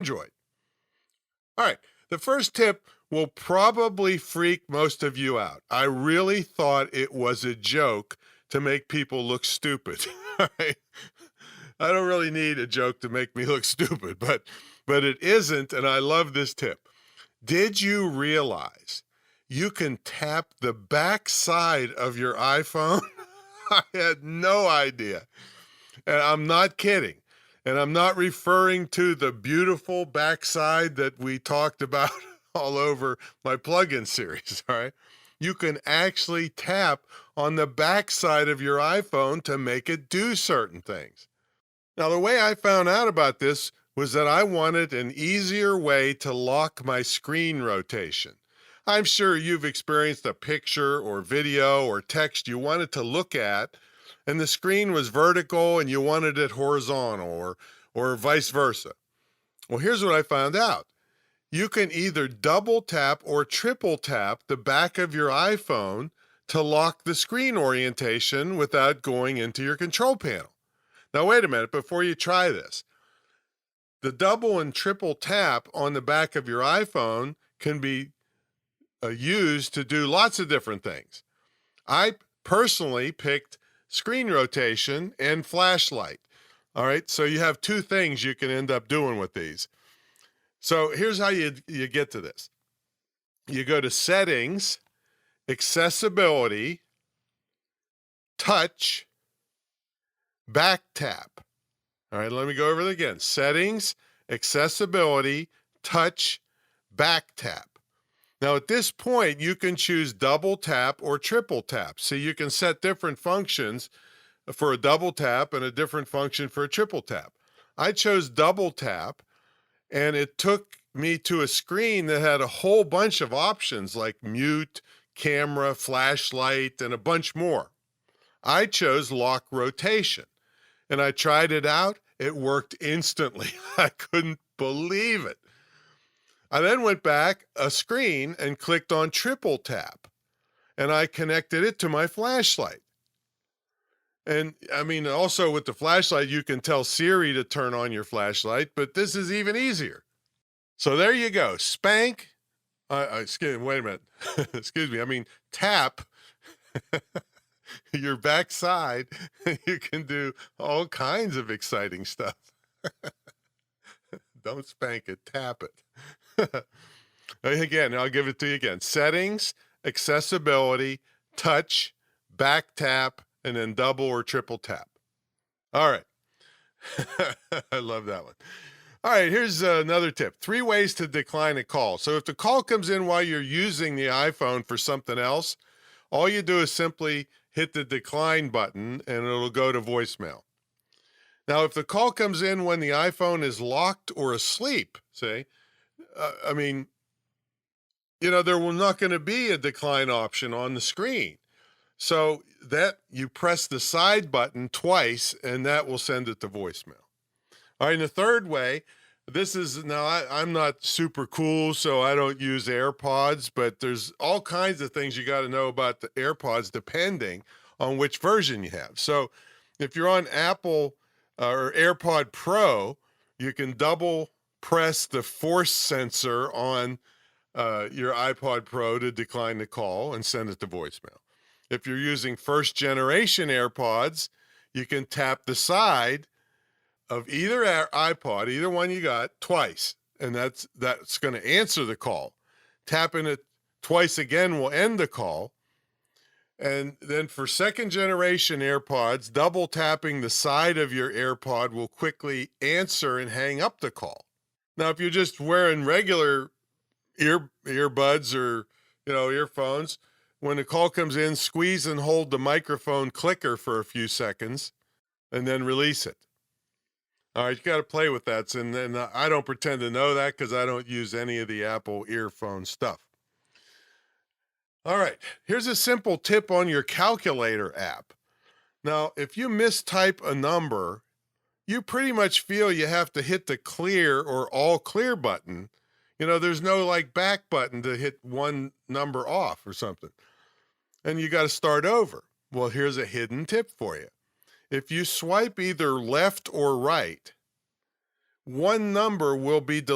Android. All right. The first tip will probably freak most of you out. I really thought it was a joke to make people look stupid. All right? I don't really need a joke to make me look stupid, but it isn't, and I love this tip. Did you realize you can tap the back side of your iPhone? I had no idea. And I'm not kidding. And I'm not referring to the beautiful backside that we talked about all over my plugin series, all right? You can actually tap on the backside of your iPhone to make it do certain things. Now, the way I found out about this was that I wanted an easier way to lock my screen rotation. I'm sure you've experienced a picture or video or text you wanted to look at, and the screen was vertical and you wanted it horizontal or vice versa. Well, here's what I found out. You can either double tap or triple tap the back of your iPhone to lock the screen orientation without going into your control panel. Now, wait a minute, before you try this, the double and triple tap on the back of your iPhone can be used to do lots of different things. I personally picked screen rotation and flashlight. All right, so you have two things you can end up doing with these. So here's how you get to this. You go to Settings, Accessibility, Touch, Back Tap. All right, let me go over it again. Settings, Accessibility, Touch, Back Tap. Now, at this point, you can choose double tap or triple tap. So you can set different functions for a double tap and a different function for a triple tap. I chose double tap, and it took me to a screen that had a whole bunch of options like mute, camera, flashlight, and a bunch more. I chose lock rotation, and I tried it out. It worked instantly. I couldn't believe it. I then went back a screen and clicked on triple tap, and I connected it to my flashlight. And I mean, also with the flashlight, you can tell Siri to turn on your flashlight, but this is even easier. So there you go. Spank. Excuse me, wait a minute. Excuse me. I mean, tap your backside. You can do all kinds of exciting stuff. Don't spank it, tap it. Again, I'll give it to you again. Settings, accessibility, touch, back tap, and then double or triple tap. All right. I love that one. All right, here's another tip. 3 ways to decline a call. So if the call comes in while you're using the iPhone for something else, all you do is simply hit the decline button and it'll go to voicemail. Now, if the call comes in when the iPhone is locked or asleep, say, I mean, there will not going to be a decline option on the screen. So that you press the side button twice and that will send it to voicemail. All right, and the third way, this is now I'm not super cool, so I don't use AirPods, but there's all kinds of things you got to know about the AirPods depending on which version you have. So if you're on Apple or AirPod Pro, you can double press the force sensor on your iPod Pro to decline the call and send it to voicemail. If you're using first generation AirPods, you can tap the side of either iPod, either one you got, twice, and that's going to answer the call. Tapping it twice again will end the call. And then for second generation AirPods, double tapping the side of your AirPod will quickly answer and hang up the call. Now, if you're just wearing regular earbuds or earphones, when the call comes in, squeeze and hold the microphone clicker for a few seconds and then release it. All right, you got to play with that. And then I don't pretend to know that because I don't use any of the Apple earphone stuff. All right, here's a simple tip on your calculator app. Now, if you mistype a number, you pretty much feel you have to hit the clear or all clear button. There's no like back button to hit one number off or something. And you got to start over. Well, here's a hidden tip for you. If you swipe either left or right, one number will be